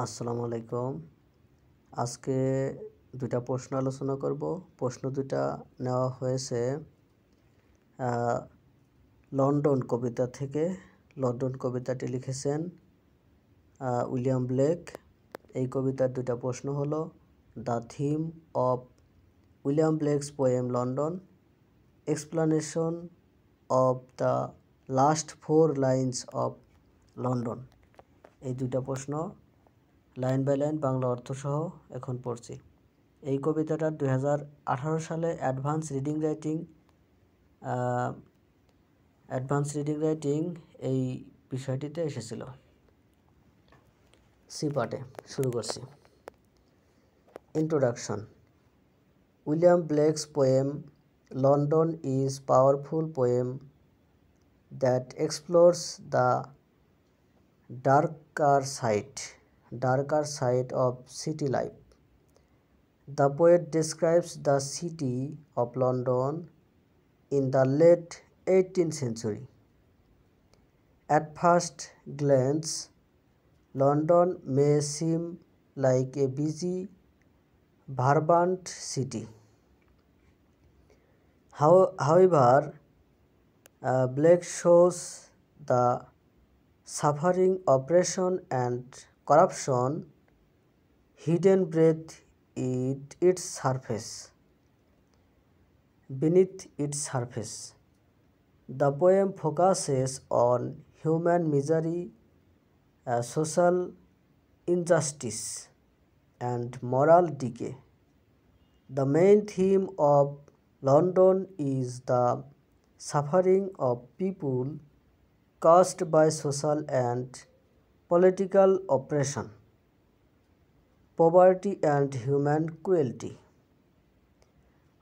আসসালামু আলাইকুম। আজকে দুইটা প্রশ্ন আলোচনা করব। প্রশ্ন দুইটা নেওয়া হয়েছে লন্ডন কবিতা থেকে। লন্ডন কবিতাটি লিখেছেন উইলিয়াম ব্লেক। এই কবিতার দুইটা প্রশ্ন হলো, the theme of William Blake's poem London, explanation of the last 4 lines of London. এই দুইটা প্রশ্ন লাইন বাই লাইন বাংলা অর্থসহ এখন পড়ছি। এই কবিতাটা 2018 সালে অ্যাডভান্স রিডিং রাইটিং এই বিষয়টিতে এসেছিল। সি পার্টে শুরু করছি। Introduction. William Blake's poem London is powerful poem that explores the darker side of city life. The poet describes the city of London in the late 18th century. At first glance, London may seem like a busy, vibrant city. However, Blake shows the suffering, oppression, and corruption hidden beneath its surface. The poem focuses on human misery, social injustice, and moral decay. The main theme of London is the suffering of people caused by social and political oppression, poverty and human cruelty.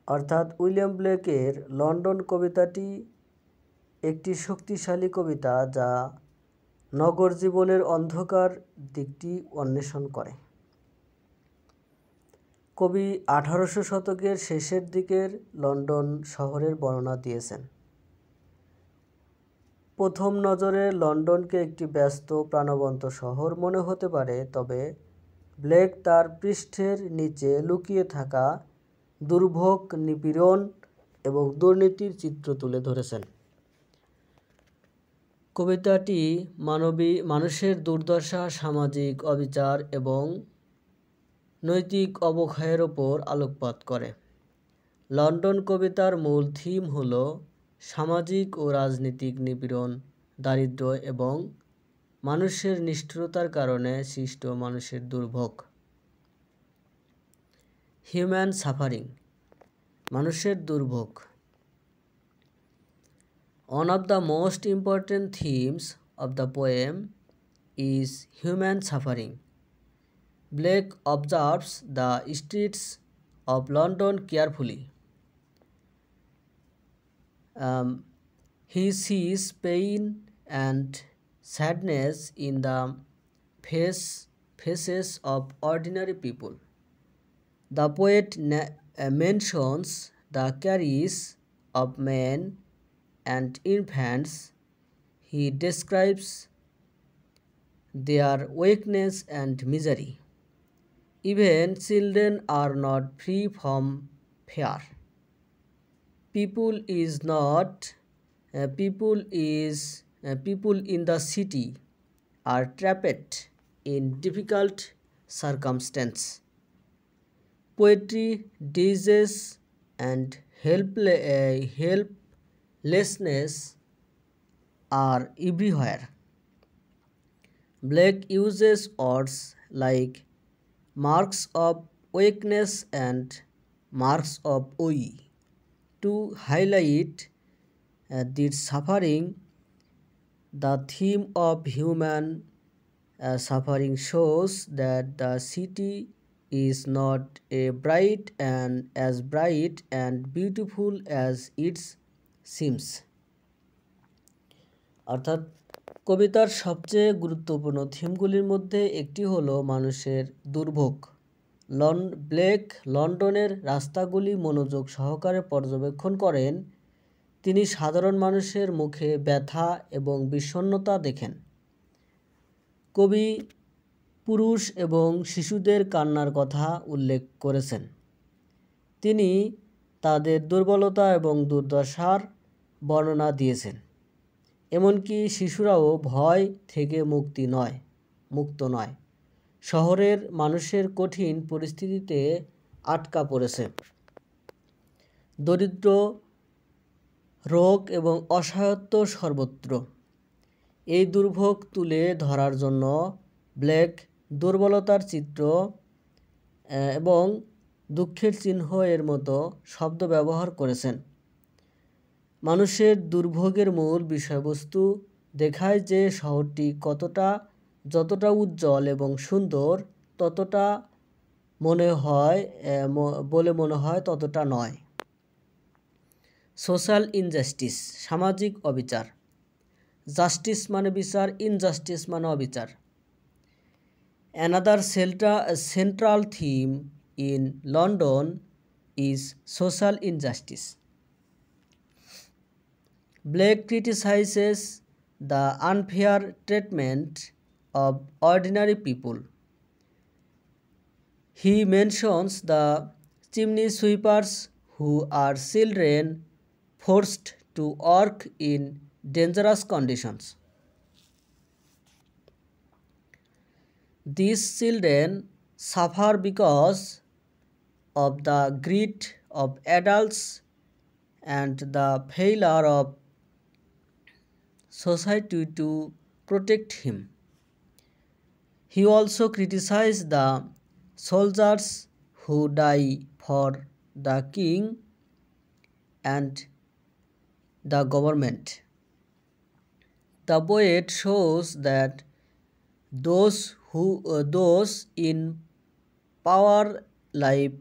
অর্থাৎ William ব্লেকের London কবিতাটি একটি শক্তিশালী কবিতা যা নগর জীবনের অন্ধকার দিকটি অন্বেষণ করে। কবি 1800 শতকের শেষের দিকের লন্ডন শহরের বর্ণনা দিয়েছেন। প্রথম নজরে লন্ডনকে একটি ব্যস্ত প্রাণবন্ত শহর মনে হতে পারে, তবে ব্লেক তার পৃষ্ঠের নিচে লুকিয়ে থাকা দুর্ভোগ, নিপীড়ন এবং দুর্নীতির চিত্র তুলে ধরেছেন। কবিতাটি মানুষের দুর্দশা, সামাজিক অবিচার এবং নৈতিক অবক্ষয়ের ওপর আলোকপাত করে। লন্ডন কবিতার মূল থিম হল সামাজিক ও রাজনৈতিক নিপীড়ন, দারিদ্র্য এবং মানুষের নিষ্ঠুরতার কারণে সৃষ্ট মানুষের দুর্ভোগ। হিউম্যান সাফারিং, মানুষের দুর্ভোগ। One of the most important themes of the poem is human suffering. Blake observes the streets of London carefully. He sees pain and sadness in the faces of ordinary people. The poet mentions the cries of men and infants. He describes their weakness and misery. Even children are not free from fear. People in the city are trapped in difficult circumstances. Poverty, disease, and helplessness are everywhere. Blake uses words like marks of weakness and marks of woe to highlight this suffering. The theme of human suffering shows that the city is not as bright and beautiful as it seems. অর্থাৎ কবিতার সবচেয়ে গুরুত্বপূর্ণ থিমগুলির মধ্যে একটি হলো মানুষের দুর্ভোগ। Blake লন্ডনের রাস্তাগুলি মনোযোগ সহকারে পর্যবেক্ষণ করেন। তিনি সাধারণ মানুষের মুখে ব্যথা এবং বিষণ্ণতা দেখেন। কবি পুরুষ এবং শিশুদের কান্নার কথা উল্লেখ করেছেন। তিনি তাদের দুর্বলতা এবং দুর্দশার বর্ণনা দিয়েছেন। এমনকি শিশুরাও ভয় থেকে মুক্ত নয়। শহরের মানুষের কঠিন পরিস্থিতিতে আটকা পড়েছে। দরিদ্র, রোগ এবং অসহায়ত্ব সর্বত্র। এই দুর্ভোগ তুলে ধরার জন্য ব্লেক দুর্বলতার চিত্র এবং দুঃখের চিহ্ন এর মতো শব্দ ব্যবহার করেছেন। মানুষের দুর্ভোগের মূল বিষয়বস্তু দেখায় যে শহরটি যতটা উজ্জ্বল এবং সুন্দর বলে মনে হয় ততটা নয়। সোশ্যাল ইনজাস্টিস, সামাজিক অবিচার। জাস্টিস মানে বিচার, ইনজাস্টিস মানে অবিচার। Another central theme in London is social injustice. Blake criticizes the unfair treatment of ordinary people. He mentions the chimney sweepers who are children forced to work in dangerous conditions. These children suffer because of the greed of adults and the failure of society to protect him. He also criticized the soldiers who die for the king and the government. The poet shows that those in power live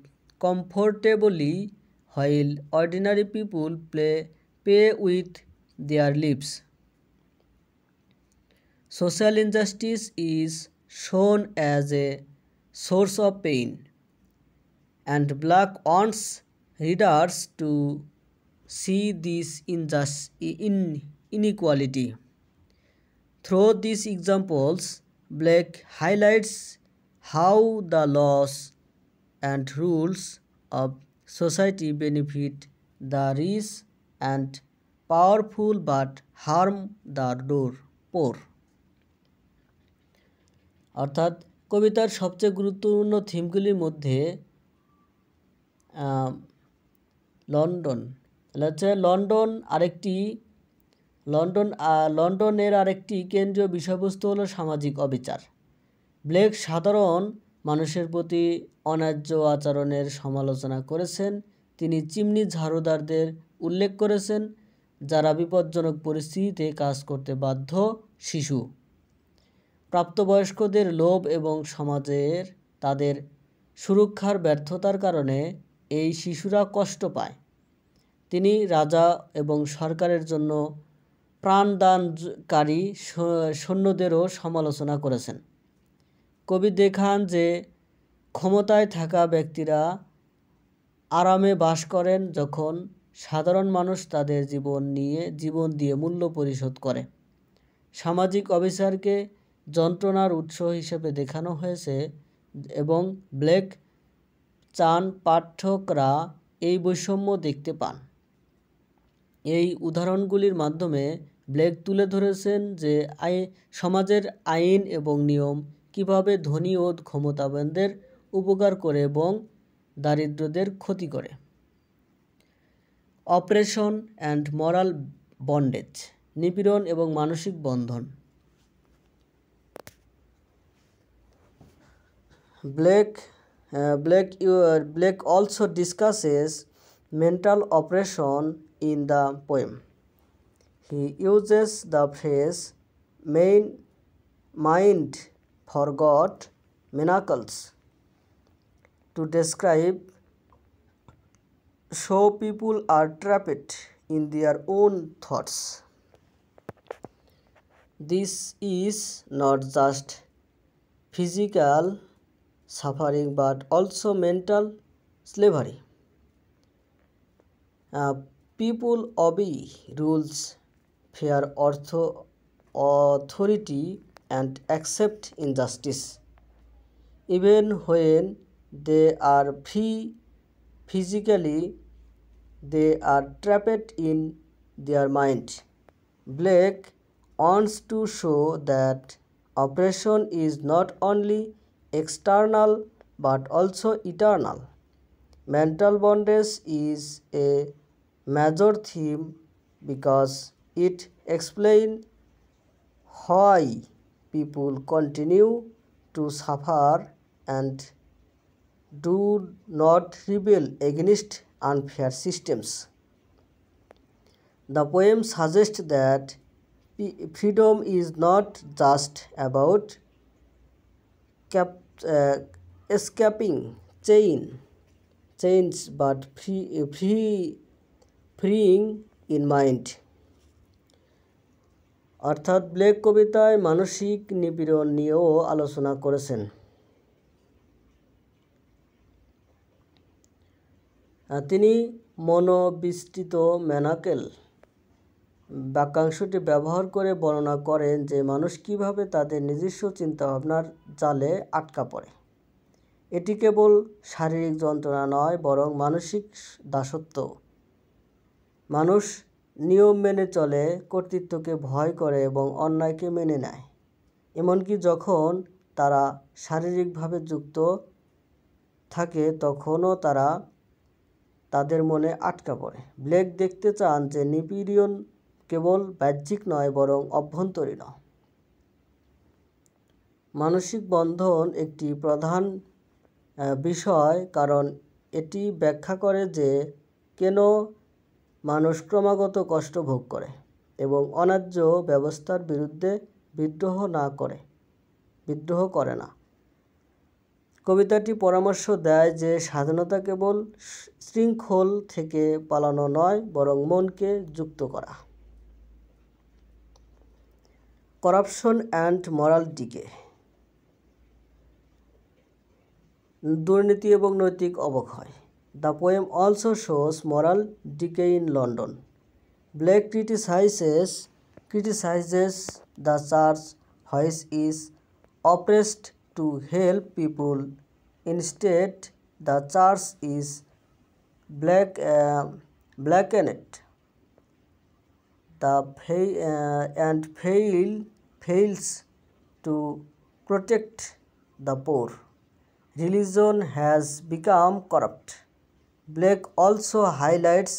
comfortably while ordinary people pay with their lives. Social injustice is shown as a source of pain, and Black wants readers to see this inequality. Through these examples, Blake highlights how the laws and rules of society benefit the rich and powerful but harm the poor. অর্থাৎ কবিতার সবচেয়ে গুরুত্বপূর্ণ থিমগুলির মধ্যে লন্ডনের আরেকটি কেন্দ্রীয় বিষয়বস্তু হলো সামাজিক অবিচার। ব্লেক সাধারণ মানুষের প্রতি অন্যায্য আচরণের সমালোচনা করেছেন। তিনি চিমনি ঝাড়ুদারদের উল্লেখ করেছেন, যারা বিপজ্জনক পরিস্থিতিতে কাজ করতে বাধ্য, শিশু, প্রাপ্তবয়স্কদের লোভ এবং সমাজের তাদের সুরক্ষার ব্যর্থতার কারণে এই শিশুরা কষ্ট পায়। তিনি রাজা এবং সরকারের জন্য প্রাণদানকারী সৈন্যদেরও সমালোচনা করেছেন। কবি দেখান যে ক্ষমতায় থাকা ব্যক্তিরা আরামে বাস করেন যখন সাধারণ মানুষ তাদের জীবন দিয়ে মূল্য পরিশোধ করে। সামাজিক অবিচারকে যন্ত্রণার উৎস হিসেবে দেখানো হয়েছে এবং ব্লেক চান পাঠকরা এই বৈষম্য দেখতে পান। এই উদাহরণগুলির মাধ্যমে ব্লেক তুলে ধরেছেন যে সমাজের আইন এবং নিয়ম কিভাবে ধনী ও ক্ষমতাবানদের উপকার করে এবং দারিদ্রদের ক্ষতি করে। অপারেশন অ্যান্ড মরাল বন্ডেজ, নিপীড়ন এবং মানসিক বন্ধন। Blake also discusses mental oppression in the poem. He uses the phrase mind forgot manacles to describe so people are trapped in their own thoughts. This is not just physical suffering but also mental slavery. People obey rules, fear authority, and accept injustice. even when they are free physically, they are trapped in their mind. Blake wants to show that oppression is not only external but also eternal. Mental bondage is a major theme because it explains why people continue to suffer and do not rebel against unfair systems. The poem suggests that freedom is not just about cap, uh, escaping chains but freeing in mind. অর্থাৎ Blake কবিতায় মানসিক নিপীড়ন নিয়েও আলোচনা করেছেন। তিনি মনোবিস্তৃত ম্যানাকেল বাক্যাংশটি ব্যবহার করে বর্ণনা করেন যে মানুষ কিভাবে তাদের নিজস্ব চিন্তাভাবনার জালে আটকা পড়ে। এটি কেবল শারীরিক যন্ত্রণা নয়, বরং মানসিক দাসত্ব। মানুষ নিয়ম মেনে চলে, কর্তৃত্বকে ভয় করে এবং অন্যায়কে মেনে নেয়, এমনকি যখন তারা শারীরিকভাবে যুক্ত থাকে তখনও তারা তাদের মনে আটকা পড়ে। ব্লেক দেখতে চান যে নিপীড়ন কেবল বাহ্যিক নয়, বরং অভ্যন্তরীণ। মানসিক বন্ধন একটি প্রধান বিষয়, কারণ এটি ব্যাখ্যা করে যে কেন মানুষ ক্রমাগত কষ্ট ভোগ করে এবং অন্যায্য ব্যবস্থার বিরুদ্ধে বিদ্রোহ করে না। কবিতাটি পরামর্শ দেয় যে স্বাধীনতা কেবল শৃঙ্খল থেকে পালানো নয়, বরং মনকে যুক্ত করা। করাপশন অ্যান্ড মরাল ডিকে, দুর্নীতি এবং নৈতিক অবক্ষয়। The poem also shows moral decay in London. Blake criticizes the church, which is oppressed to help people. Instead, the church is blackened and fails to protect the poor. Religion has become corrupt. Blake also highlights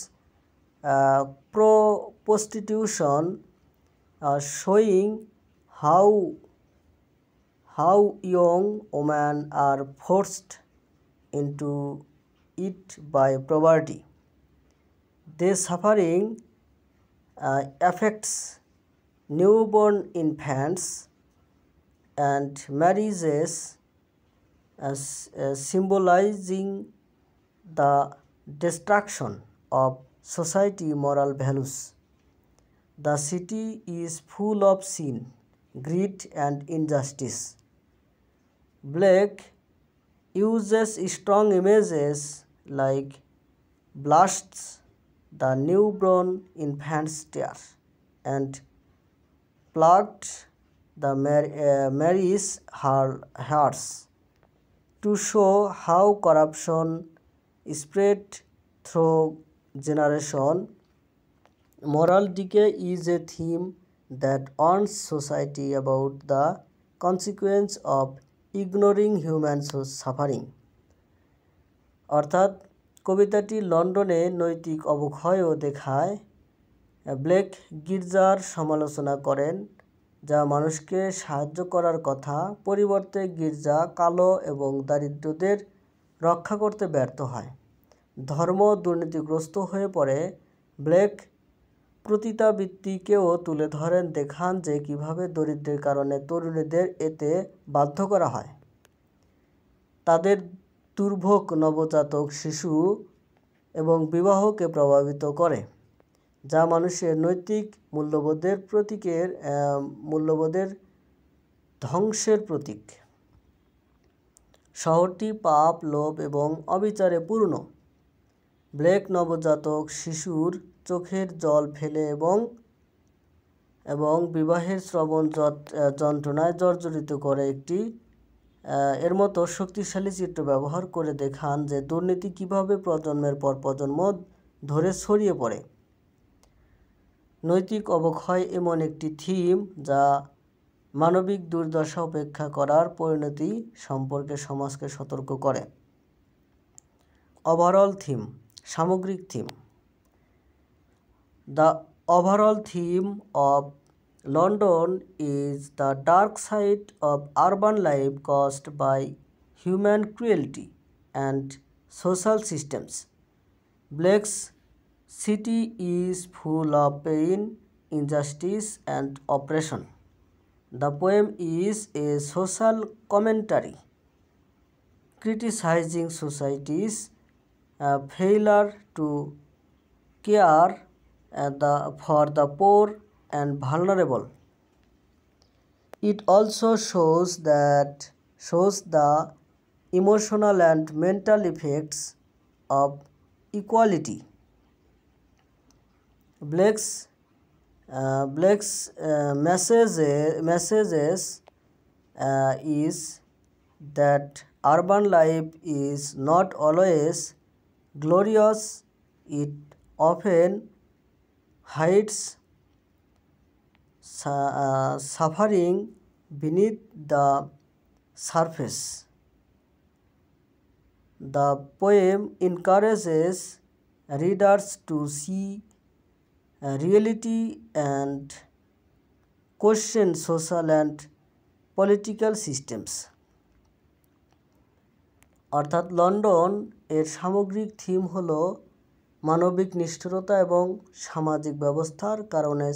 prostitution, showing how young women are forced into it by poverty. This suffering affects newborn infants and marriages, symbolizing the destruction of society moral values. The city is full of sin, greed, and injustice. Blake uses strong images like blasts the newborn infant's tear and plucked the Mary's hearts to show how corruption spread through generation. Moral decay is a theme that warns society about the consequence of ignoring human suffering. অর্থাৎ কবিতাটি লন্ডনে নৈতিক অবক্ষয়ও দেখায়। Blake গির্জার সমালোচনা করেন, যা মানুষকে সাহায্য করার কথা, পরিবর্তে গির্জা কালো এবং দারিদ্রদের রক্ষা করতে ব্যর্থ হয়। ধর্ম দুর্নীতিগ্রস্ত হয়ে পড়ে। ব্লেক পতিতাবৃত্তিকেও তুলে ধরেন, দেখান যে কিভাবে দরিদ্রের কারণে তরুণীদের এতে বাধ্য করা হয়। তাদের দুর্ভোগ নবজাতক শিশু এবং বিবাহকে প্রভাবিত করে, যা মানুষের নৈতিক মূল্যবোধের ধ্বংসের প্রতীক। শহরটি পাপ, লোভ এবং অবিচারে পূর্ণ। ব্লেক নবজাতক শিশুর চোখের জল ফেলে এবং বিবাহের শ্রবণ যন্ত্রণায় জর্জরিত করে একটি এর মতো শক্তিশালী চিত্র ব্যবহার করে দেখান যে দুর্নীতি কিভাবে প্রজন্মের পর প্রজন্ম ধরে ছড়িয়ে পড়ে। নৈতিক অবক্ষয় এমন একটি থিম যা মানবিক দুর্দশা উপেক্ষা করার পরিণতি সম্পর্কে সমাজকে সতর্ক করে। ওভারঅল থিম, সামগ্রিক theme. The overall theme of London is the dark side of urban life caused by human cruelty and social systems. Blake's city is full of pain, injustice, and oppression. The poem is a social commentary criticizing society's failure to care for the poor and vulnerable. It also shows the emotional and mental effects of equality. Blake's messages is that urban life is not always glorious. It often hides suffering beneath the surface. The poem encourages readers to see reality and question social and political systems. অর্থাৎ London এর সামগ্রিক theme হলো মানবিক নিষ্ঠুরতা এবং সামাজিক ব্যবস্থার কারণে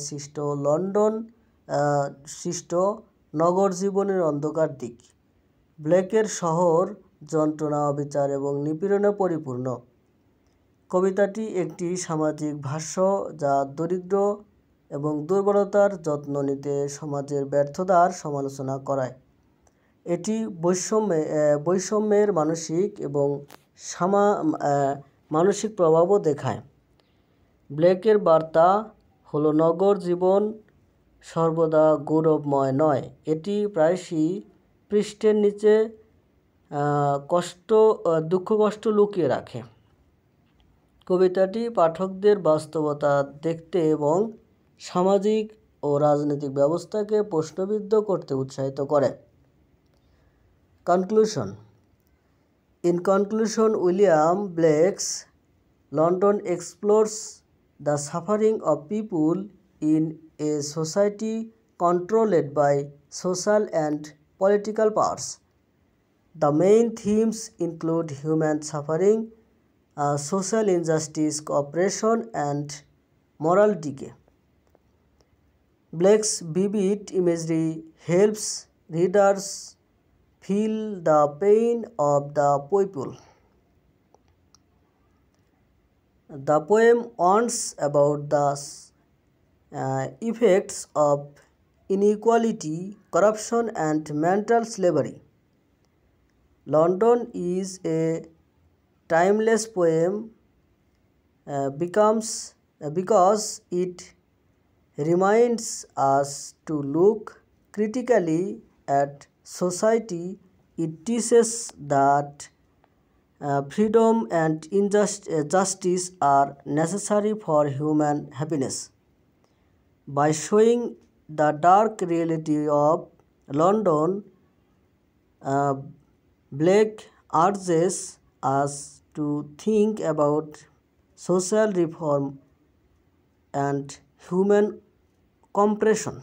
সৃষ্ট নগর জীবনের অন্ধকার দিক। ব্লেকের শহর যন্ত্রণা, অবিচার এবং নিপীড়নে পরিপূর্ণ। কবিতাটি একটি সামাজিক ভাষ্য যা দরিদ্র এবং দুর্বলতার যত্ন নিতে সমাজের ব্যর্থতার সমালোচনা করায়। এটি বৈষম্যের মানসিক প্রভাবও দেখায়। ব্লেকের বার্তা হলো নগর জীবন সর্বদা গৌরবময় নয়, এটি প্রায়শই পৃষ্ঠের নিচে দুঃখ কষ্ট লুকিয়ে রাখে। কবিতাটি পাঠকদের বাস্তবতা দেখতে এবং সামাজিক ও রাজনৈতিক ব্যবস্থাকে প্রশ্নবিদ্ধ করতে উৎসাহিত করে। Conclusion. In conclusion, William Blake's London explores the suffering of people in a society controlled by social and political powers. The main themes include human suffering, social injustice, cooperation, and moral decay. Blake's vivid imagery helps readers feel the pain of the people. The poem warns about the effects of inequality, corruption, and mental slavery. London is a timeless poem because it reminds us to look critically at society. It teaches that freedom and justice are necessary for human happiness. By showing the dark reality of London, Blake urges us to think about social reform and human compassion.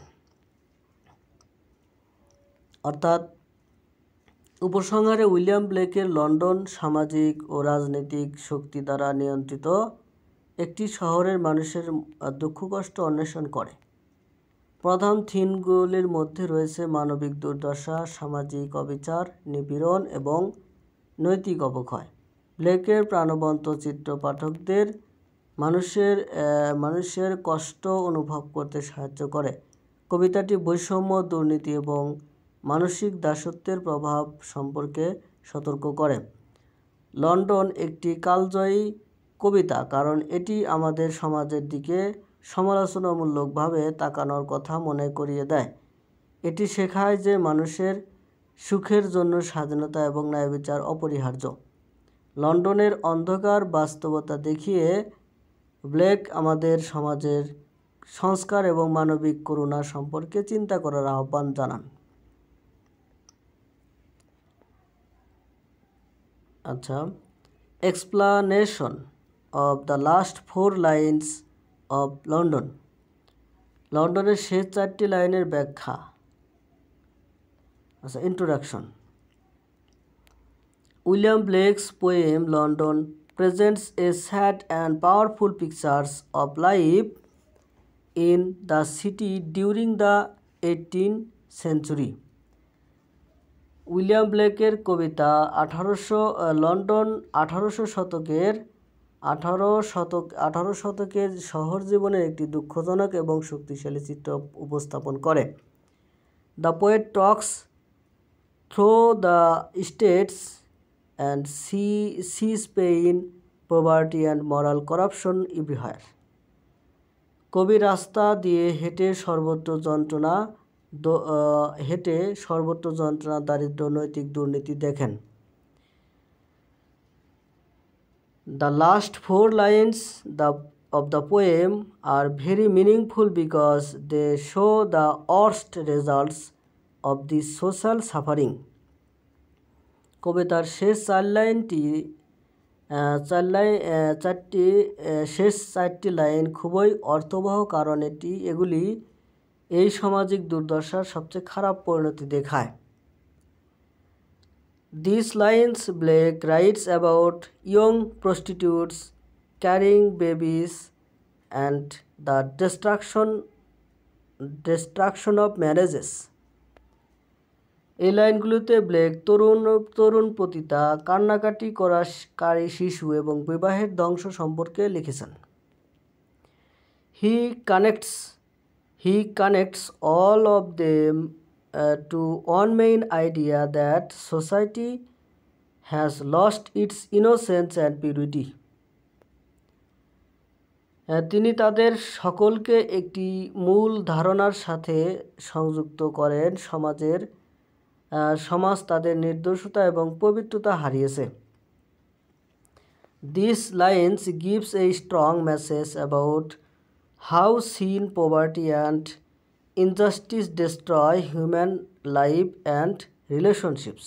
অর্থাৎ উপসংহারে William ব্লেকের London সামাজিক ও রাজনৈতিক শক্তি দ্বারা নিয়ন্ত্রিত একটি শহরের মানুষের দুঃখ কষ্ট অন্বেষণ করে। প্রধান থিমগুলির মধ্যে রয়েছে মানবিক দুর্দশা, সামাজিক অবিচার, নিপীড়ন এবং নৈতিক অবক্ষয়। ব্লেকের প্রাণবন্ত চিত্র পাঠকদের মানুষের কষ্ট অনুভব করতে সাহায্য করে। কবিতাটি বৈষম্য, দুর্নীতি এবং মানসিক দাসত্বের প্রভাব সম্পর্কে সতর্ক করে। লন্ডন একটি কালজয়ী কবিতা কারণ এটি আমাদের সমাজের দিকে সমালোচনামূলকভাবে তাকানোর কথা মনে করিয়ে দেয়। এটি শেখায় যে মানুষের সুখের জন্য স্বাধীনতা এবং ন্যায়বিচার অপরিহার্য। লন্ডনের অন্ধকার বাস্তবতা দেখিয়ে ব্লেক আমাদের সমাজের সংস্কার এবং মানবিক করুণা সম্পর্কে চিন্তা করার আহ্বান জানান। আচ্ছা, explanation of the last 4 lines of London. লন্ডনের শেষ 4টি লাইনের ব্যাখ্যা। আচ্ছা, introduction. William Blake's poem London presents a sad and powerful pictures of life in the city during the 18th century. William ব্লেকের কবিতা লন্ডন 18 শতকের শহর জীবনের একটি দুঃখজনক এবং শক্তিশালী চিত্র উপস্থাপন করে। The poet Tux through the states and sees pain, poverty and moral corruption everywhere. কবি রাস্তা দিয়ে হেঁটে সর্বত্র যন্ত্রণা, দারিদ্র, নৈতিক দুর্নীতি দেখেন। The last 4 lines of the poem are very meaningful because they show the worst results of this social suffering. কবিতার শেষ চারটি লাইন খুবই অর্থবহ, কারণ এগুলি এই সামাজিক দুর্দশার সবচেয়ে খারাপ পরিণতি দেখায়। These lines Blake writes about young prostitutes carrying babies and the destruction of marriages. এই লাইনগুলোতে ব্লেক তরুণ পতিতা, কান্নাকাটি শিশু এবং বিবাহের ধ্বংস সম্পর্কে লিখেছেন। He connects all of them to one main idea that society has lost its innocence and purity. তিনি তাদের সকলকে একটি মূল ধারণার সাথে সংযুক্ত করেন, সমাজ তাদের নির্দোষতা এবং পবিত্রতা হারিয়েছে। These lines gives a strong message about how sin, poverty and injustice destroy human life and relationships.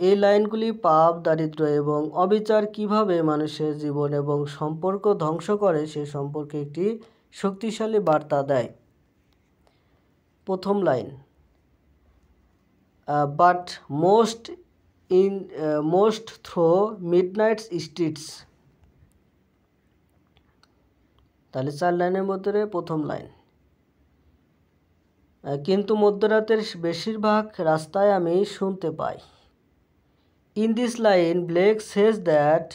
এই লাইনগুলি পাপ, দারিদ্র্য এবং অবিচার কিভাবে মানুষের জীবন এবং সম্পর্ক ধ্বংস করে সে সম্পর্কে একটি শক্তিশালী বার্তা দেয়। প্রথম line, but most through midnight streets. তাহলে 4 লাইনের মধ্যে প্রথম লাইন, কিন্তু মধ্যরাতের বেশিরভাগ রাস্তায় আমি শুনতে পাই। In this line, Blake says that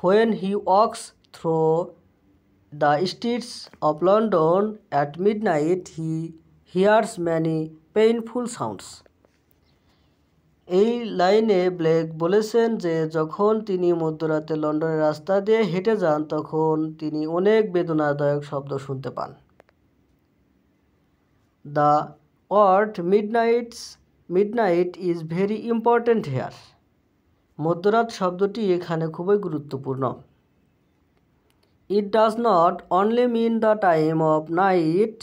when he walks through the streets of London at midnight, he hears many painful sounds. এই লাইনে ব্লেক বলেছেন যে যখন তিনি মধ্যরাতে লন্ডনের রাস্তা দিয়ে হেঁটে যান তখন তিনি অনেক বেদনাদায়ক শব্দ শুনতে পান। The word midnight is very important here. মধ্যরাত শব্দটি এখানে খুবই গুরুত্বপূর্ণ। It does not only mean the time of night,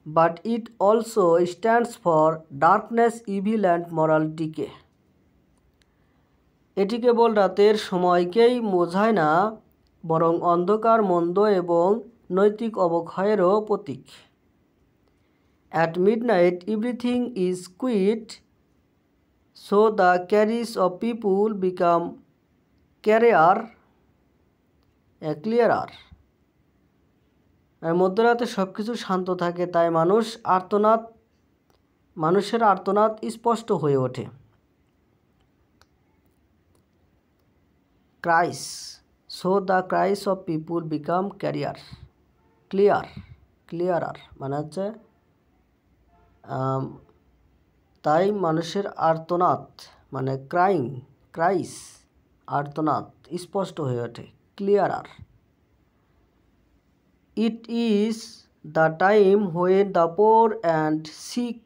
but it also stands for darkness, evil and moral decay. এটি কেবল রাতের সময়কেই বোঝায় না, বরং অন্ধকার, মন্দ এবং নৈতিক অবক্ষয়েরও প্রতীক। At midnight everything is quiet, so the carriage of people become clearer. মধ্যরাতে সব কিছু শান্ত থাকে, তাই মানুষের আর্তনাদ স্পষ্ট হয়ে ওঠে। Cries, so the cries of people become clearer মানে হচ্ছে তাই মানুষের আর্তনাদ মানে ক্রাইস আর্তনাদ স্পষ্ট হয়ে ওঠে, ক্লিয়ারার। It is the time when the poor and sick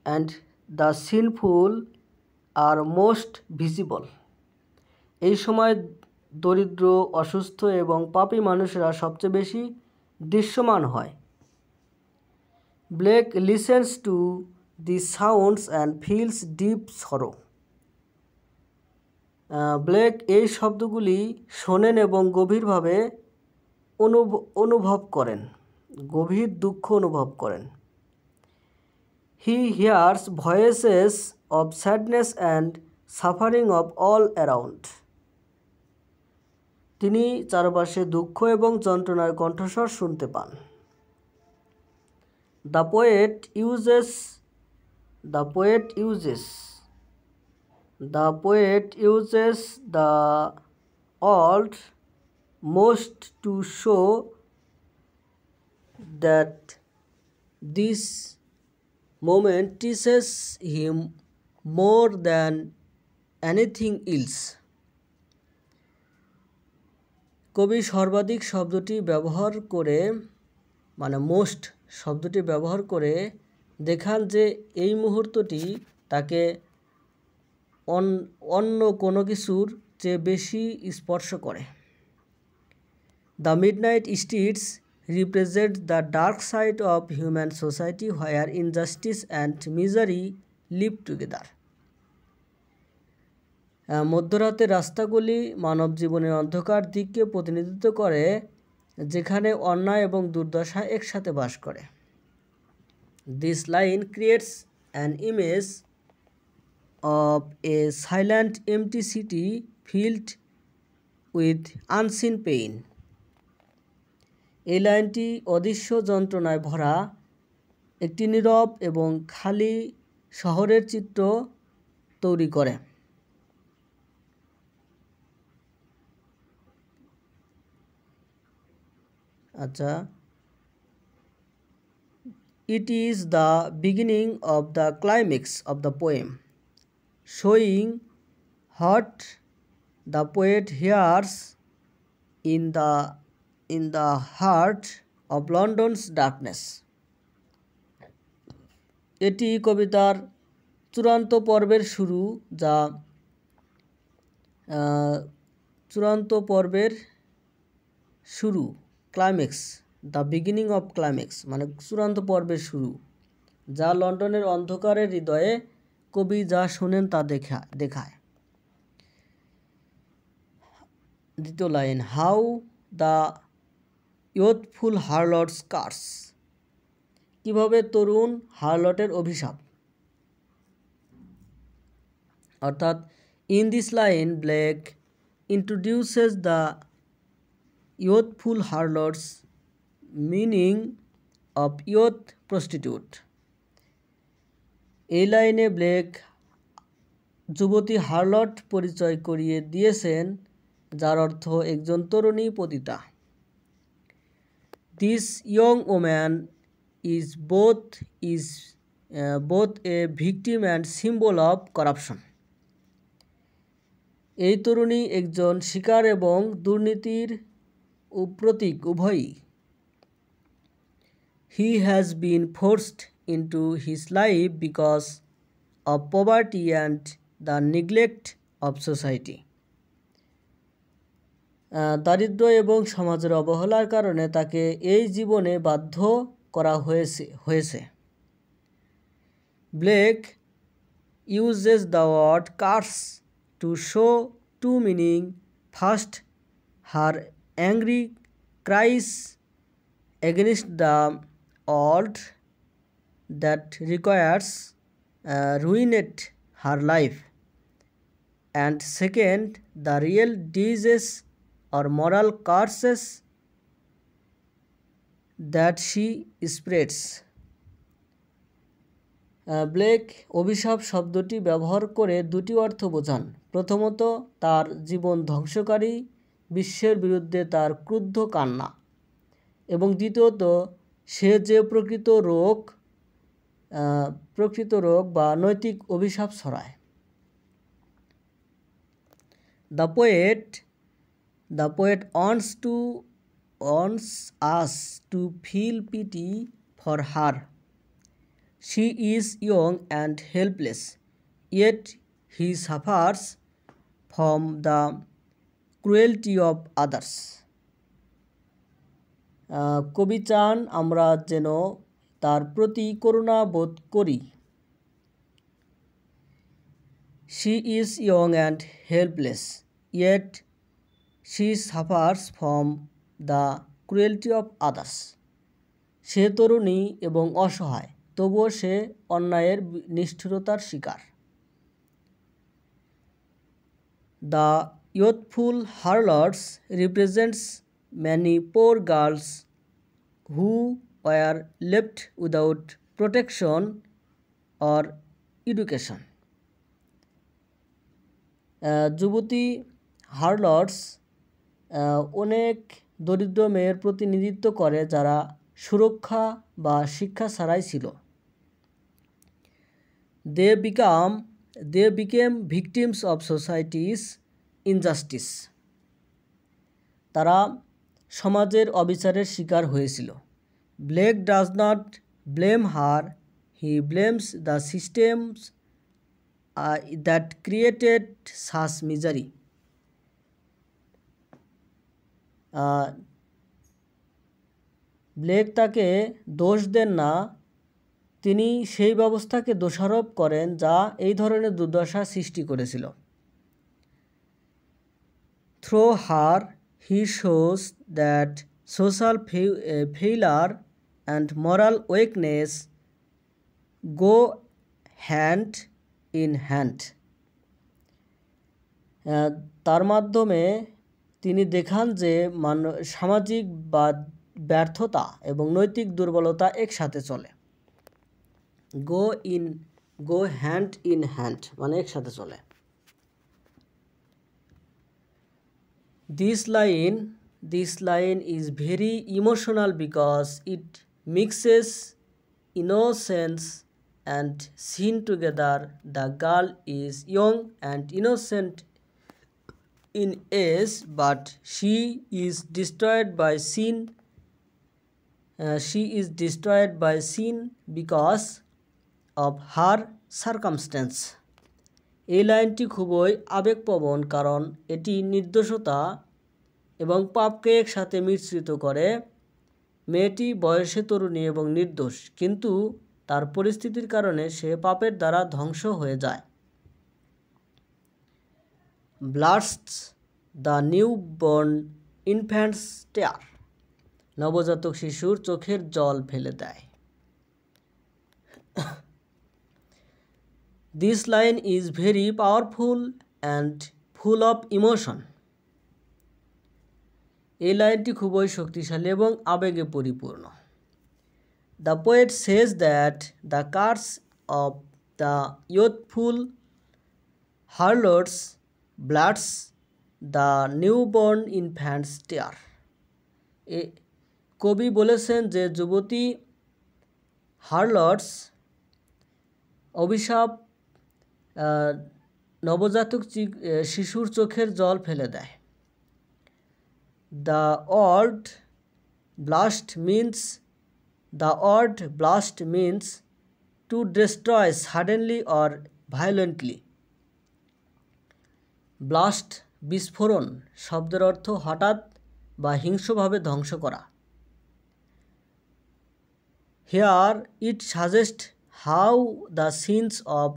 and the sinful are most visible. এই সময় দরিদ্র, অসুস্থ এবং পাপী মানুষেরা সবচেয়ে বেশি দৃশ্যমান হয়। Blake listens to the sounds and feels deep সরো। ব্লেক এই শব্দগুলি শোনেন এবং গভীরভাবে অনুভব করেন, গভীর দুঃখ অনুভব করেন। He hears voices of sadness and suffering of all around. তিনি চারপাশে দুঃখ এবং যন্ত্রণার কণ্ঠস্বর শুনতে পান। The poet uses the alt most to show that this moment teaches him more than anything else. কবি সর্বাধিক শব্দটি ব্যবহার করে, মানে মোস্ট শব্দটি ব্যবহার করে দেখান যে এই মুহূর্তটি তাকে অন্য কোনো কিছুর চেয়ে বেশি স্পর্শ করে। The midnight streets represent the dark side of human society where injustice and misery live together. মধ্যরাতের রাস্তাগুলি মানব জীবনের অন্ধকার দিককে প্রতিনিধিত্ব করে, যেখানে অন্যায় এবং দুর্দশা একসাথে বাস করে। This line creates an image of a silent empty city filled with unseen pain. এই লাইনটি অদৃশ্য যন্ত্রণায় ভরা একটি নীরব এবং খালি শহরের চিত্র তৈরি করে। আচ্ছা, it is the beginning of the climax of the poem, showing what the poet hears in the heart of London's darkness. এটি কবিতার চূড়ান্ত পর্বের শুরু, climax, the beginning of climax মানে চূড়ান্ত পর্বের শুরু, যা লন্ডনের অন্ধকারের হৃদয়ে কবি যা শোনেন তা দেখায়। দ্বিতীয় লাইন, how the youthful harlots curse. কিভাবে তরুণ হারলটের অভিশাপ। অর্থাৎ in this line Blake introduces the youthful harlots, meaning of youth prostitute. এই লাইনে ব্লেক যুবতী হারলট পরিচয় করিয়ে দিয়েছেন, যার অর্থ একজন তরুণী পতিতা। This young woman is both a victim and symbol of corruption. এই তরুণী একজন শিকার এবং দুর্নীতির প্রতীক উভয়ই। He has been forced into his life because of poverty and the neglect of society. দারিদ্র্য এবং সমাজের অবহেলার কারণে তাকে এই জীবনে বাধ্য করা হয়েছে। Blake uses the word curse to show two meaning. First, her angry cries against the alt that requires ruined her life, and second, the real diseases or moral curses that she spreads. Blake অভিশাপ শব্দটি ব্যবহার করে দুটি অর্থ বোঝান। প্রথমত, তার জীবন ধ্বংসকারী বিশ্বের বিরুদ্ধে তার ক্রুদ্ধ কান্না, এবং দ্বিতীয়ত, সে যে প্রকৃত রোগ বা নৈতিক অভিশাপ ছড়ায়। The poet wants us to feel pity for her. She is young and helpless, yet he suffers from the cruelty of others. কবি চান আমরা যেন তার প্রতি করুণা বোধ করি। She is young and helpless, yet she suffers from the cruelty of others. সে তরুণী এবং অসহায়, তবুও সে অন্যায়ের নিষ্ঠুরতার শিকার। The youthful harlots represents many poor girls who were left without protection or education. যুবতী হারলটস অনেক দরিদ্র মেয়ের প্রতিনিধিত্ব করে যারা সুরক্ষা বা শিক্ষা ছাড়াই ছিল। They became victims of society's injustice. তারা সমাজের অবিচারের শিকার হয়েছিল। Blake does not blame her, he blames the systems that created such misery. Blake তাকে দোষ দেন না, তিনি সেই ব্যবস্থাকে দোষারোপ করেন যা এই ধরনের দুর্দশা সৃষ্টি করেছিল। Through her, he shows that social failure and moral weakness go hand in hand. তার মাধ্যমে তিনি দেখান যে সামাজিক ব্যর্থতা এবং নৈতিক দুর্বলতা একসাথে চলে। go hand in hand মানে একসাথে চলে। This line is very emotional because it mixes innocence and sin together. The girl is young and innocent in age, but she is destroyed by sin because of her circumstance. এই লাইনটি খুবই আবেগপ্রবণ কারণ এটি নির্দোষতা এবং পাপকে একসাথে মিশ্রিত করে। মেয়েটি বয়সে তরুণী এবং নির্দোষ, কিন্তু তার পরিস্থিতির কারণে সে পাপের দ্বারা ধ্বংস হয়ে যায়। Blasts the newborn infant's tear. নবজাতক শিশুর চোখের জল ফেলে দেয়। This line is very powerful and full of emotion. এই লাইনটি খুবই শক্তিশালী এবং আবেগে পরিপূর্ণ। The poet says that the curse of the youthful harlots bloods the newborn infant's tear. কবি বলেছেন যে যুবতী হারলটস অভিশাপ নবজাতক শিশুর চোখের জল ফেলে দেয়। The word blast means to destroy suddenly or violently. Blast বিস্ফোরণ শব্দের অর্থ হঠাৎ বা হিংস্রভাবে ধ্বংস করা। Here it suggests how the sins of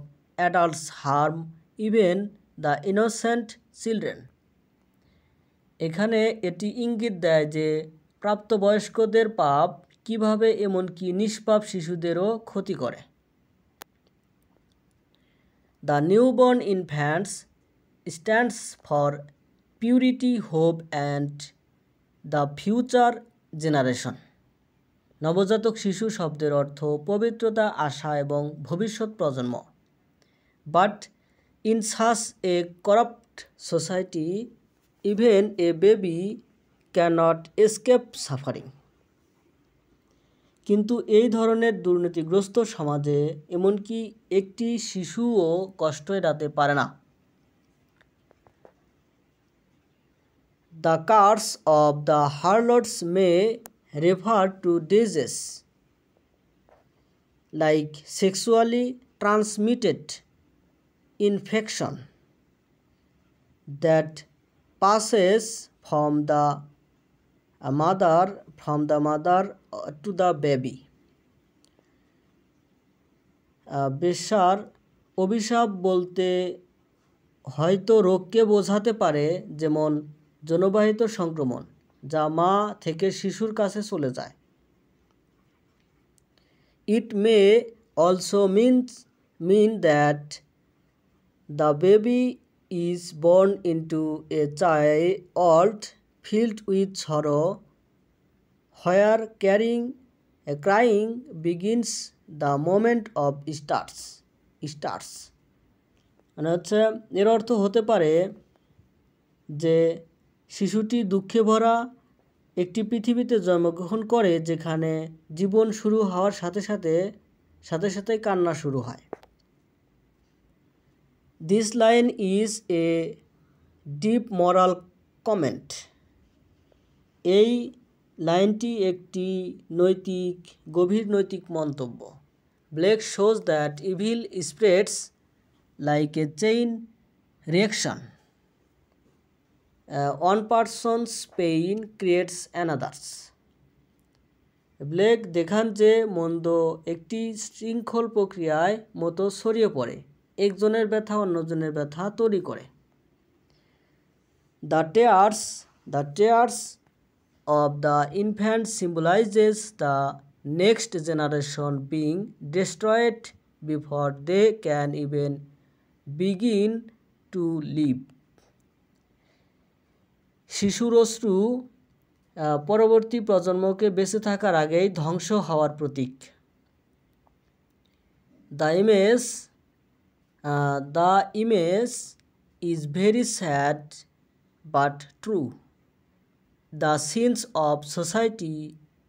adults harm even the innocent children. এখানে এটি ইঙ্গিত দেয় যে প্রাপ্তবয়স্কদের পাপ কিভাবে এমনকি নিষ্পাপ শিশুদেরও ক্ষতি করে। The newborn infants stands for purity, hope and the future generation. নবজাতক শিশু শব্দের অর্থ পবিত্রতা, আশা এবং ভবিষ্যৎ প্রজন্ম। But in such a corrupt society, even a baby cannot escape suffering. কিন্তু এই ধরনের দুর্নীতিগ্রস্ত সমাজে এমনকি একটি শিশুও কষ্ট এড়াতে পারে না। The curse of the harlots may refer to disease like sexually transmitted infection that passes from the mother to the baby. বেশ্যার অভিশাপ বলতে হয়তো রোগকে বোঝাতে পারে, যেমন যৌনবাহিত সংক্রমণ যা মা থেকে শিশুর কাছে চলে যায়। It may also mean that the baby is born into a child filled with sorrow, where crying begins the moment of starts. মানে হচ্ছে এর অর্থ হতে পারে যে শিশুটি দুঃখে ভরা একটি পৃথিবীতে জন্মগ্রহণ করে, যেখানে জীবন শুরু হওয়ার সাথে সাথে কান্না শুরু হয়। This line is a deep moral comment. এই লাইনটি একটি গভীর নৈতিক মন্তব্য। Blake shows that evil spreads like a chain reaction. One person's pain creates another's. Blake দেখান যে মন্দ একটি শৃঙ্খল প্রক্রিয়ায় মতো ছড়িয়ে পড়ে, একজনের ব্যথা অন্যজনের ব্যথা তৈরি করে। The tears of the infant symbolizes the next generation being destroyed before they can even begin to live. শিশুর অশ্রু পরবর্তী প্রজন্মকে বেঁচে থাকার আগেই ধ্বংস হওয়ার প্রতীক। The image is very sad but true. The sins of society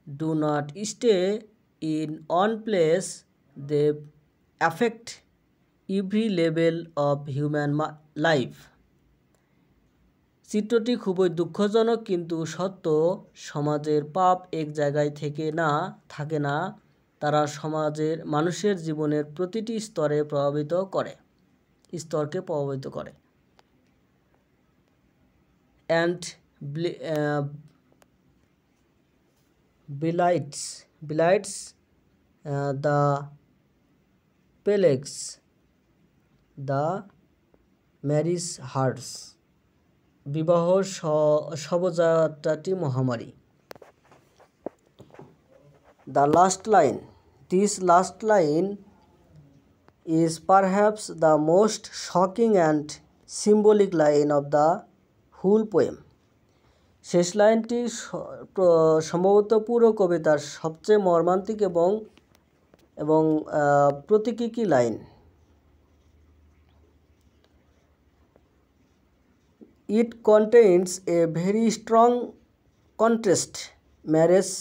do not stay in one place. They affect every level of human life. চিত্রটি খুবই দুঃখজনক, কিন্তু সত্য, সমাজের পাপ এক জায়গায় থাকে না, তারা সমাজের মানুষের জীবনের প্রতিটি স্তরকে প্রভাবিত করে। And belights the plagues the marriage hearts. বিবাহ শবযাত্রাটি মহামারী। This last line is perhaps the most shocking and symbolic line of the whole poem. শেষ লাইনটি সম্ভবত পুরো কবিতার সবচেয়ে মর্মান্তিক এবং প্রতীকী line. It contains a very strong contrast. Marriage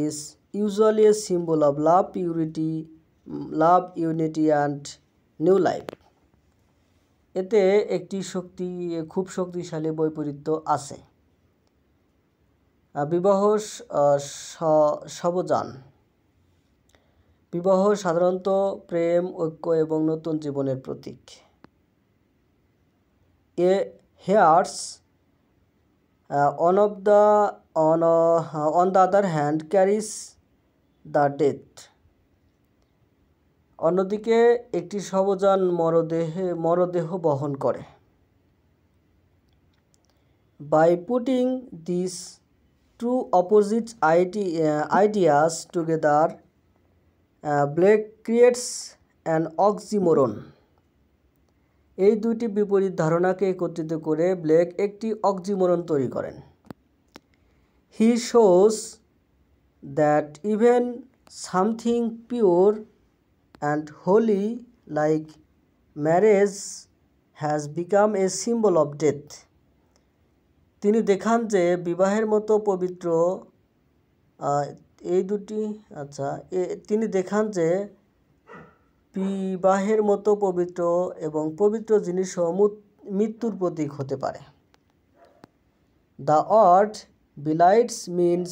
is usually a symbol of love, unity and new life. এতে একটি খুব শক্তিশালী বৈপরীত্য আছে। বিবাহ সাধারণত প্রেম, ঐক্য এবং নতুন জীবনের প্রতীক। Hearts, on the other hand, carries the death. অন্যদিকে একটি শবযান মরদেহ বহন করে। By putting these two opposite ideas together, Blake creates an oxymoron. এই দুইটি বিপরীত ধারণাকে একত্রিত করে ব্লেক একটি অক্সিমোরন তৈরি করেন। He shows that even something pure and holy like marriage has become a symbol of death. তিনি দেখান যে বিবাহের মতো পবিত্র এবং পবিত্র জিনিসও মৃত্যুর প্রতীক হতে পারে। The word belights means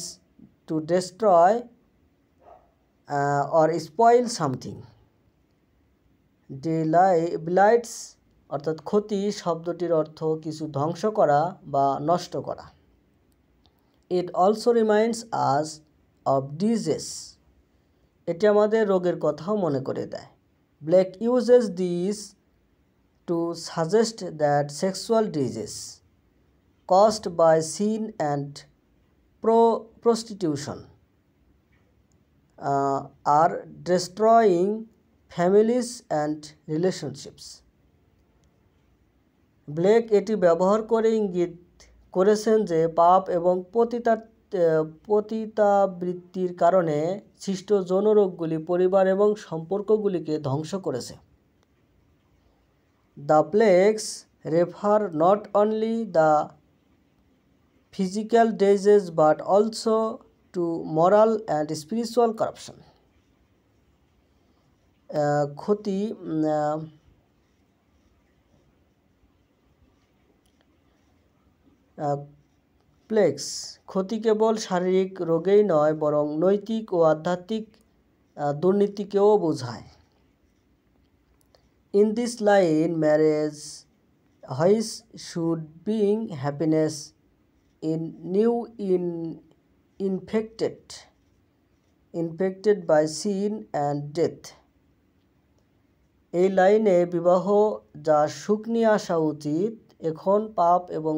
to destroy, or spoil something. Delights অর্থাৎ ক্ষতি শব্দটির অর্থ কিছু ধ্বংস করা বা নষ্ট করা। It also reminds us of disease. এটি আমাদের রোগের কথাও মনে করে দেয়। Blake uses this to suggest that sexual disease caused by sin and prostitution are destroying families and relationships. Blake এটি ব্যবহার করে ইঙ্গিত করেছেন যে পাপ এবং পতিতাবৃত্তির কারণে সৃষ্ট যৌন রোগগুলি পরিবার এবং সম্পর্কগুলিকে ধ্বংস করেছে। The plagues refer not only the physical disease but also to moral and spiritual corruption. ক্ষতি প্লেগস ক্ষতি কেবল শারীরিক রোগেই নয় বরং নৈতিক ও আধ্যাত্মিক দুর্নীতিকেও বোঝায়। In this line, marriage which should bring happiness in new infected by sin and death. এই লাইনে বিবাহ যা সুখ নিয়ে আসা উচিত এখন পাপ এবং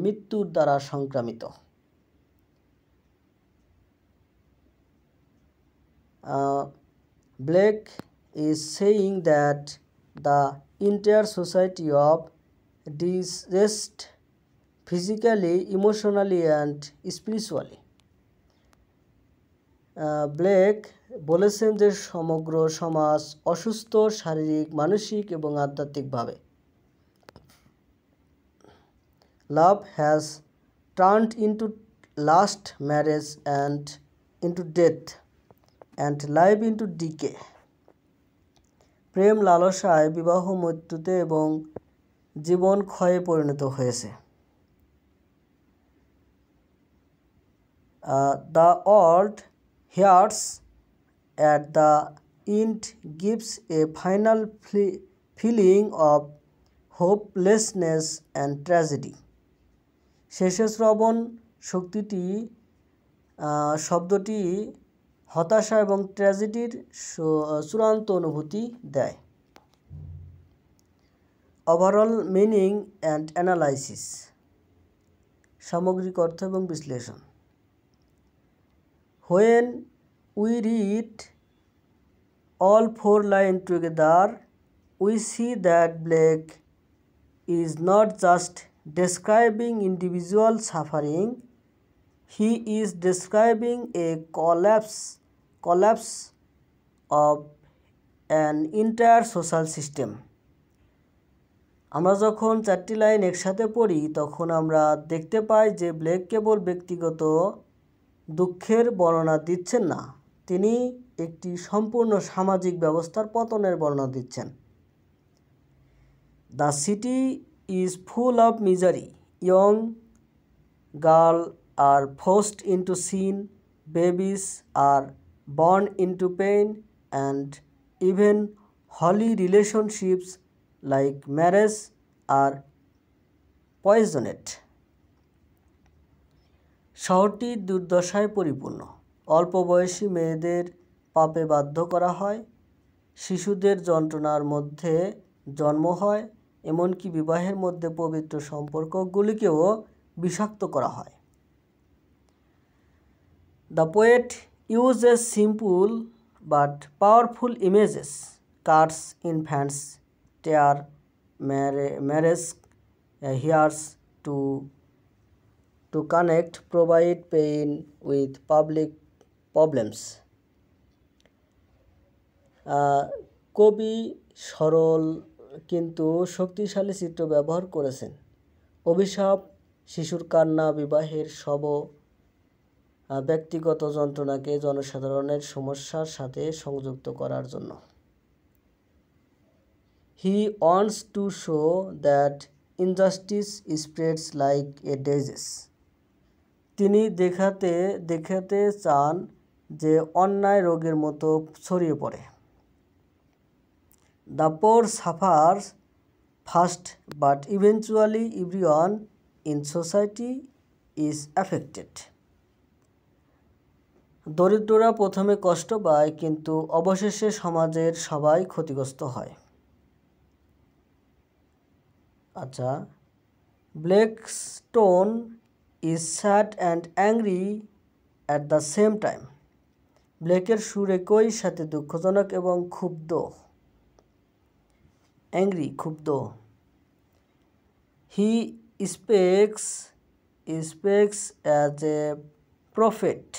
মৃত্যুর দ্বারা সংক্রামিত। Blake is saying that the entire society of diseased physically, emotionally and spiritually. Blake বলেছেন যে সমগ্র সমাজ অসুস্থ শারীরিক, মানসিক এবং আধ্যাত্মিকভাবে। Love has turned into lust, marriage and into death, and life into decay. প্রেম লালসায় বিবাহ মৃত্যুতে এবং জীবন ক্ষয়ে পরিণত হয়েছে। The world hears at the end gives a final feeling of hopelessness and tragedy. শেষে শ্রবণ শব্দটি হতাশা এবং ট্র্যাজেডির চূড়ান্ত অনুভূতি দেয়। ওভারঅল মিনিং অ্যান্ড অ্যানালাইসিস সামগ্রিক অর্থ এবং বিশ্লেষণ। When we read all 4 lines together, we see that Blake is not just describing individual suffering, he is describing a collapse of an entire social system. আমরা যখন 4টি লাইন একসাথে পড়ি তখন আমরা দেখতে পাই যে ব্লেক কেবল ব্যক্তিগত দুঃখের বর্ণনা দিচ্ছেন না, তিনি একটি সম্পূর্ণ সামাজিক ব্যবস্থার পতনের বর্ণনা দিচ্ছেন। The city is full of misery. Young girls are forced into sin, babies are born into pain, and even holy relationships like marriage are poisoned. শহরটি দুর্দশায় পরিপূর্ণ। অল্প বয়সী মেয়েদের পাপে বাধ্য করা হয়, শিশুদের যন্ত্রণার মধ্যে জন্ম হয়, এমনকি বিবাহের মধ্যে পবিত্র সম্পর্কগুলিকেও বিষাক্ত করা হয়। The poet uses simple but powerful images: cuts, infants, tear, marriage hairs to connect, provide pain with public problems. কবি সরল কিন্তু শক্তিশালী চিত্র ব্যবহার করেছেন। অভিশাপ, শিশুর কান্না, বিবাহের শব, ব্যক্তিগত যন্ত্রণাকে জনসাধারণের সমস্যার সাথে সংযুক্ত করার জন্য। He wants to show that injustice spreads like a disease. তিনি দেখাতে চান যে অন্যায় রোগের মতো ছড়িয়ে পড়ে। The poor suffers first but eventually everyone in society is affected. দরিদ্ররা প্রথমে কষ্ট পায়, কিন্তু অবশেষে সমাজের সবাই ক্ষতিগ্রস্ত হয়। আচ্ছা, Blake's tone is sad and angry at the same time. ব্লেকের সুর একই সাথে দুঃখজনক এবং ক্ষুব্ধ। অ্যাংরি, ক্ষুব্ধ। He speaks as a prophet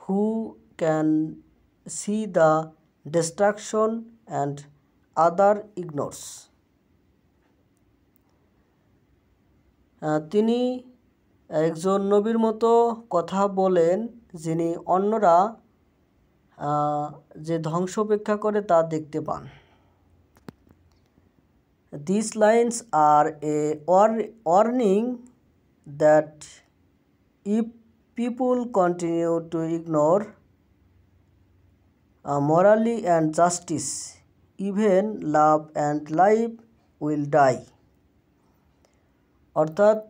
who can see the destruction and other ignores. তিনি একজন নবীর মতো কথা বলেন, যিনি অন্যরা যে ধ্বংস অপেক্ষা করে তা দেখতে পান। These lines are a warning that if people continue to ignore morality and justice, even love and life will die. অর্থাৎ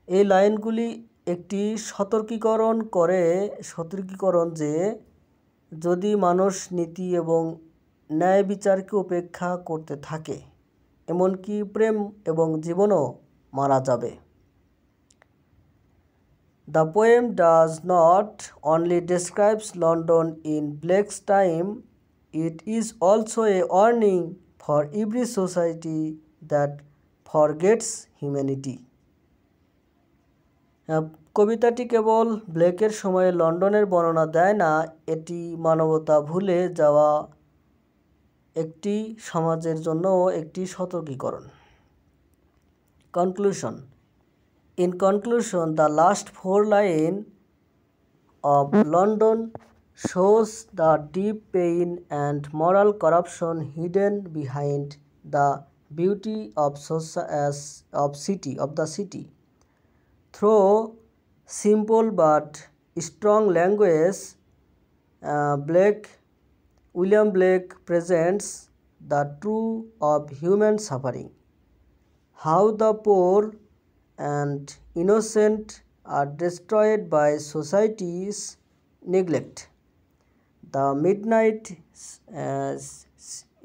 এই লাইনগুলি একটি সতর্কীকরণ যে যদি মানুষ নীতি এবং ন্যায় বিচারকে উপেক্ষা করতে থাকে, এমনকি প্রেম এবং জীবনও মারা যাবে। The poem does not only describe London in Blake's time, it is also a warning for every society that forgets humanity. কবিতাটি কেবল ব্লেকের সময়ে লন্ডনের বর্ণনা দেয় না, এটি মানবতা ভুলে যাওয়া একটি সমাজের জন্যও একটি সতর্কীকরণ। Conclusion. In conclusion, the last 4 lines of London shows the deep pain and moral corruption hidden behind the beauty of the city. Through simple but strong language, William Blake presents the truth of human suffering, how the poor and innocent are destroyed by society's neglect. The midnight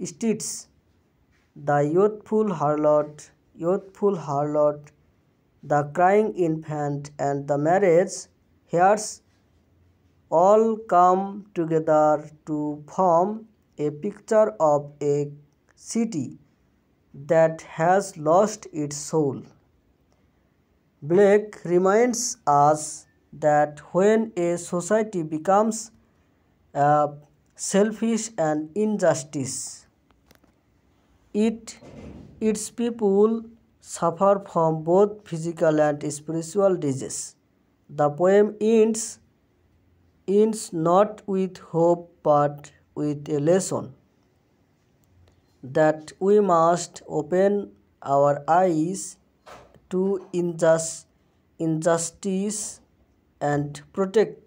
streets, the youthful harlot, the crying infant, and the marriage heirs all come together to form a picture of a city that has lost its soul. Blake reminds us that when a society becomes selfish and injustice, its people suffer from both physical and spiritual disease. The poem ends not with hope but with a lesson that we must open our eyes to injustice and protect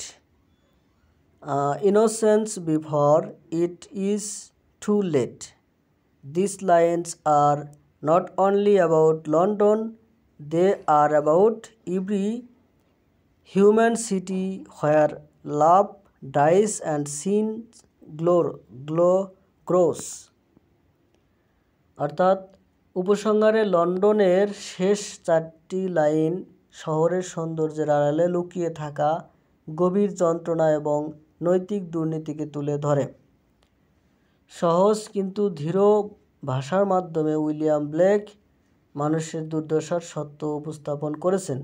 innocence before it is too late. These lines are not only about London, they are about every human city where love dies and sin grows. অর্থাৎ উপসংহারে লন্ডনের শেষ 4টি line শহরের সৌন্দর্যের আড়ালে লুকিয়ে থাকা গভীর যন্ত্রণা এবং নৈতিক দুর্নীতিকে তুলে ধরে। সহজ কিন্তু ধীর ভাষার মাধ্যমে উইলিয়াম ব্লেক মানুষের দুর্দশার সত্য উপস্থাপন করেছেন।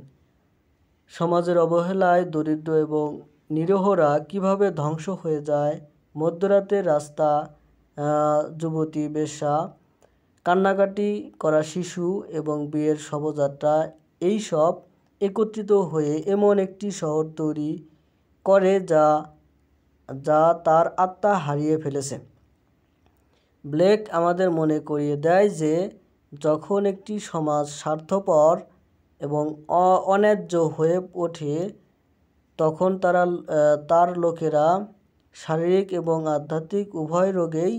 সমাজের অবহেলায় দরিদ্র এবং নিরীহরা কিভাবে ধ্বংস হয়ে যায়, মধ্যরাতের রাস্তা, যুবতী বেশ্যা, কান্নাকাটি করা শিশু এবং বিয়ের শোভাযাত্রা, এইসব একত্রিত হয়ে এমন একটি শহর তৈরি করে যা তার আত্মা হারিয়ে ফেলেছে। ব্লেক আমাদের মনে করিয়ে দেয় যে যখন একটি সমাজ স্বার্থপর এবং অন্যায্য হয়ে ওঠে, তখন তার লোকেরা শারীরিক এবং আধ্যাত্মিক উভয় রোগেই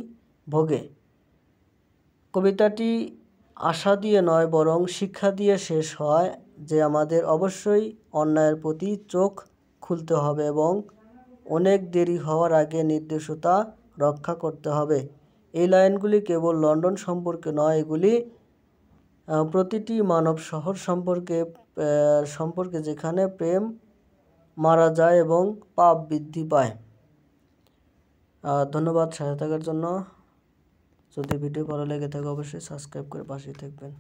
ভোগে। কবিতাটি আশা দিয়ে নয় বরং শিক্ষা দিয়ে শেষ হয় যে আমাদের অবশ্যই অন্যায়ের প্রতি চোখ খুলতে হবে এবং অনেক দেরি হওয়ার আগে নির্দোষতা রক্ষা করতে হবে। এই লাইনগুলি কেবল লন্ডন সম্পর্কে নয়, এগুলি প্রতিটি মানব শহর সম্পর্কে যেখানে প্রেম মারা যায় এবং পাপ বৃদ্ধি পায়। ধন্যবাদ সাথে থাকার জন্য। যদি ভিডিও ভালো লেগে থাকে অবশ্যই সাবস্ক্রাইব করে পাশে থাকবেন।